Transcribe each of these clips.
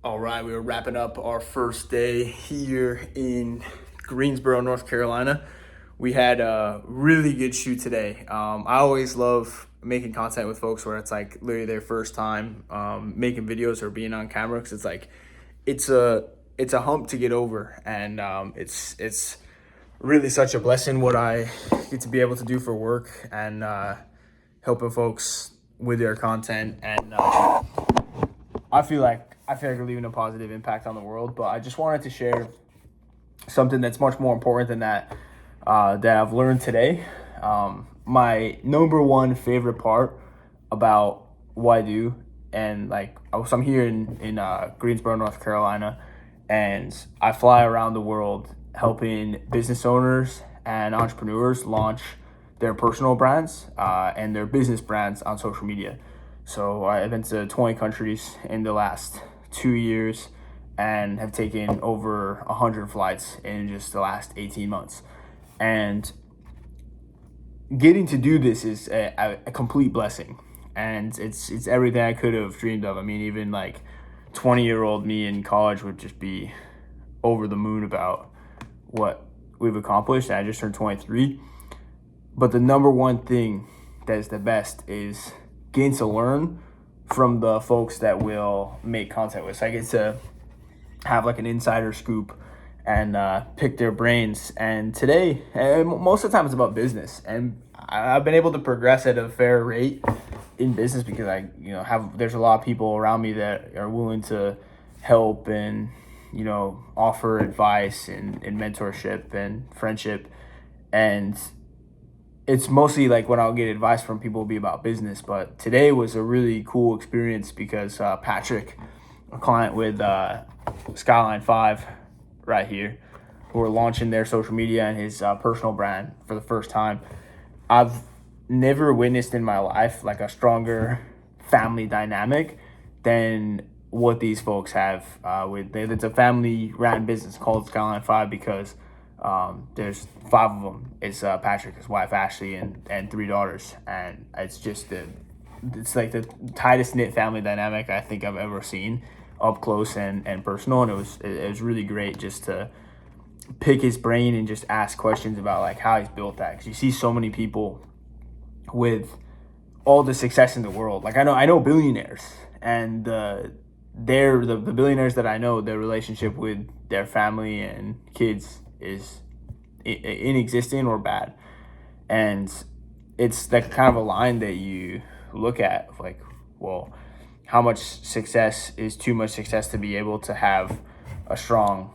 All right, we were wrapping up our first day here in Greensboro, North Carolina. We had a really good shoot today. I always love making content with folks where it's like literally their first time making videos or being on camera, because it's like it's a hump to get over, and it's really such a blessing what I get to be able to do for work, and helping folks with their content. And I feel like we're leaving a positive impact on the world. But I just wanted to share something that's much more important than that, that I've learned today. My number one favorite part about what I do, and I'm here in Greensboro, North Carolina, and I fly around the world helping business owners and entrepreneurs launch their personal brands and their business brands on social media. So I've been to 20 countries in the last 2 years and have taken over 100 flights in just the last 18 months. And getting to do this is a complete blessing. And it's everything I could have dreamed of. I mean, even 20-year-old me in college would just be over the moon about what we've accomplished. And I just turned 23. But the number one thing that is the best is getting to learn from the folks that will make content with. So I get to have an insider scoop and pick their brains. And today, and most of the time, it's about business. And I've been able to progress at a fair rate in business because there's a lot of people around me that are willing to help and offer advice and mentorship and friendship. And it's mostly when I'll get advice from people, will be about business. But today was a really cool experience because Patrick, a client with Skyline 5 right here, who are launching their social media and his personal brand for the first time. I've never witnessed in my life a stronger family dynamic than what these folks have. It's a family-ran business called Skyline 5 because there's 5 of them. It's Patrick, his wife Ashley, and 3 daughters, and it's just the tightest knit family dynamic I think I've ever seen up close and personal. And it was really great just to pick his brain and just ask questions about how he's built that, because you see so many people with all the success in the world. I know billionaires, and the billionaires that I know, their relationship with their family and kids is inexistent or bad. And it's kind of a line that you look at well, how much success is too much success to be able to have a strong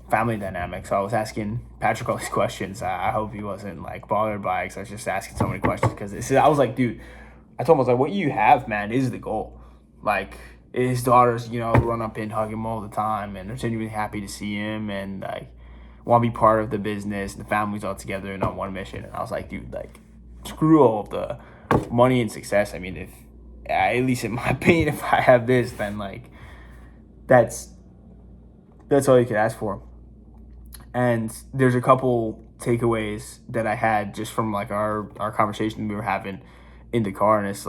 family dynamic? So I was asking Patrick all these questions. I hope he wasn't bothered by it, because I was just asking so many questions, because I was dude, I told him, what you have, man, is the goal. His daughters, run up and hug him all the time, and they're genuinely happy to see him, and want to be part of the business. The family's all together and on one mission. And I was dude, screw all of the money and success. I mean, if at least in my opinion, if I have this, then that's all you could ask for. And there's a couple takeaways that I had just from our conversation we were having in the car. And it's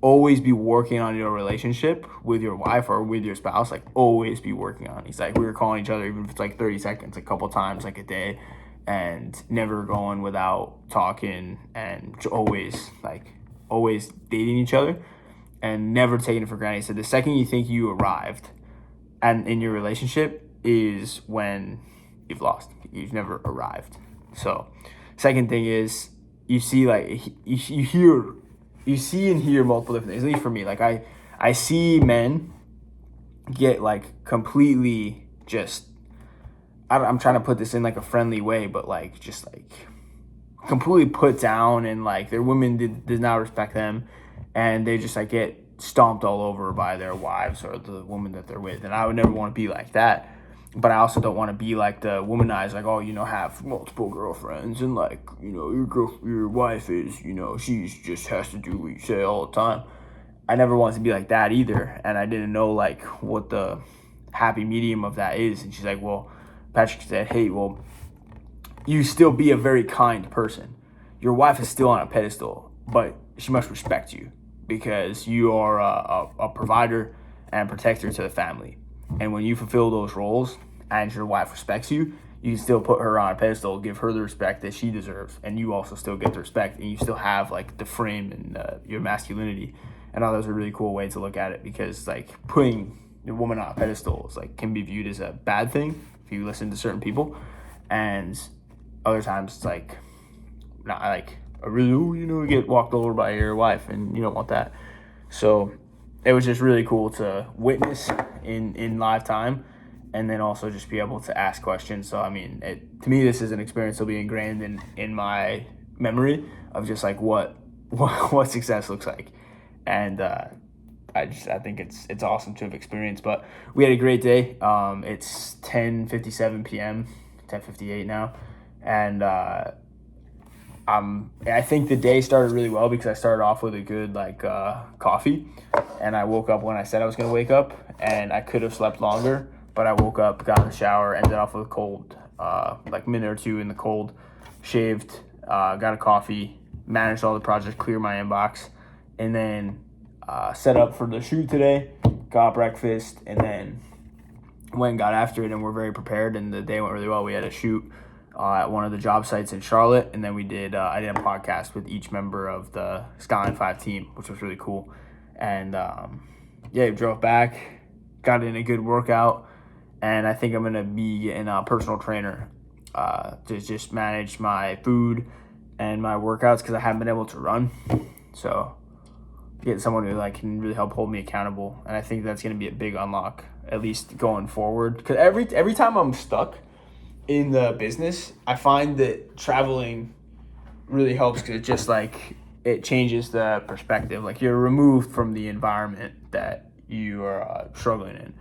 always be working on your relationship with your wife or with your spouse. Always be working on it. He's we were calling each other, even if it's 30 seconds, a couple times a day, and never going without talking, and always dating each other and never taking it for granted. So the second you think you arrived and in your relationship is when you've lost. You've never arrived. So second thing is, you see you see and hear multiple different things. At least for me, I see men get completely just, I'm trying to put this in a friendly way, but completely put down, and their women does not respect them, and they just get stomped all over by their wives or the woman that they're with. And I would never want to be like that. But I also don't want to be the womanized, have multiple girlfriends, and your wife is, she's just has to do what you say all the time. I never wanted to be like that either, and I didn't know what the happy medium of that is. And she's well, Patrick said, hey, well, you still be a very kind person. Your wife is still on a pedestal, but she must respect you because you are a provider and protector to the family. And when you fulfill those roles and your wife respects you, you can still put her on a pedestal, give her the respect that she deserves, and you also still get the respect, and you still have like the frame and your masculinity. And I thought that was a really cool way to look at it, because like putting a woman on a pedestal is like can be viewed as a bad thing if you listen to certain people, and other times it's like not like a really you get walked over by your wife, and you don't want that. So it was just really cool to witness in live time, and then also just be able to ask questions. So I mean, to me, this is an experience that'll be ingrained in my memory of just like what success looks like. And I think it's awesome to have experienced. But we had a great day. It's 10:57 p.m., 10:58 now, and I think the day started really well because I started off with a good coffee, and I woke up when I said I was gonna wake up, and I could have slept longer, but I woke up, got in the shower, ended off with a cold, minute or two in the cold, shaved, got a coffee, managed all the projects, clear my inbox, and then set up for the shoot today, got breakfast, and then went and got after it, and we're very prepared, and the day went really well. We had a shoot at one of the job sites in Charlotte, and then I did a podcast with each member of the Skyline 5 team, which was really cool. And we drove back, got in a good workout, and I think I'm gonna be getting a personal trainer to just manage my food and my workouts, because I haven't been able to run. So get someone who can really help hold me accountable, and I think that's going to be a big unlock, at least going forward. Because every time I'm stuck in the business, I find that traveling really helps, because it just it changes the perspective. Like, you're removed from the environment that you are struggling in.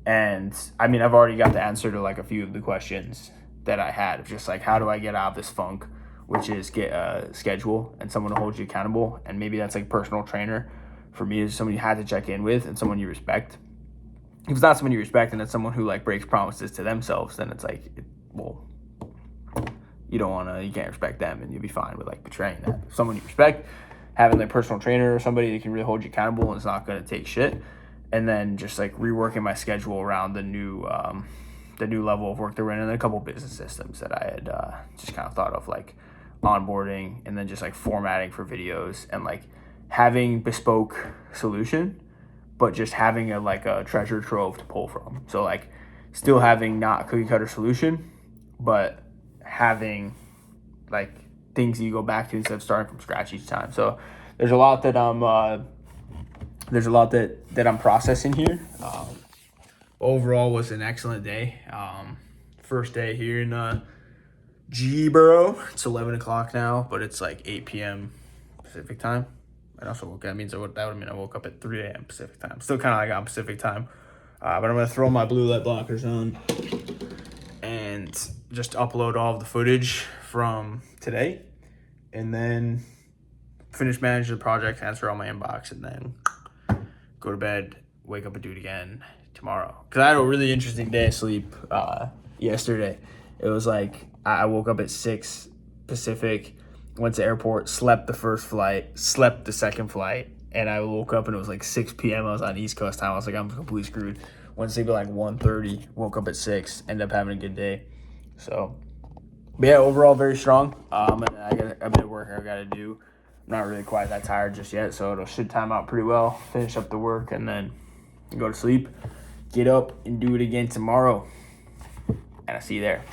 And I mean, I've already got the answer to a few of the questions that I had of just how do I get out of this funk, which is get a schedule and someone to hold you accountable. And maybe that's personal trainer for me, is someone you had to check in with and someone you respect. If it's not someone you respect and it's someone who breaks promises to themselves, then it's you can't respect them, and you'll be fine with betraying that. If someone you respect, having a personal trainer or somebody that can really hold you accountable and is not going to take shit. And then just reworking my schedule around the new level of work that we're in, and then a couple business systems that I had just kind of thought of, onboarding, and then just formatting for videos, and having bespoke solution, but just having a treasure trove to pull from. So still having not cookie cutter solution, but having things you go back to instead of starting from scratch each time. So there's a lot that I'm processing here. Overall was an excellent day. First day here in G-Borough. It's 11 o'clock now, but it's 8 p.m. Pacific time. And also woke up. That means that would mean I woke up at 3 a.m. Pacific time. Still kind of on Pacific time. But I'm going to throw my blue light blockers on and just upload all of the footage from today, and then finish managing the project, answer all my inbox, and then go to bed, wake up and do it again tomorrow. Because I had a really interesting day of sleep yesterday. It was I woke up at 6 Pacific, went to airport, slept the first flight, slept the second flight, and I woke up and it was 6 p.m. I was on East Coast time. I was I'm completely screwed. Went to sleep at 1:30, woke up at 6, ended up having a good day. So, but yeah, overall very strong. And I got a bit of work I got to do. I'm not really quite that tired just yet, so it should time out pretty well. Finish up the work and then go to sleep. Get up and do it again tomorrow. And I'll see you there.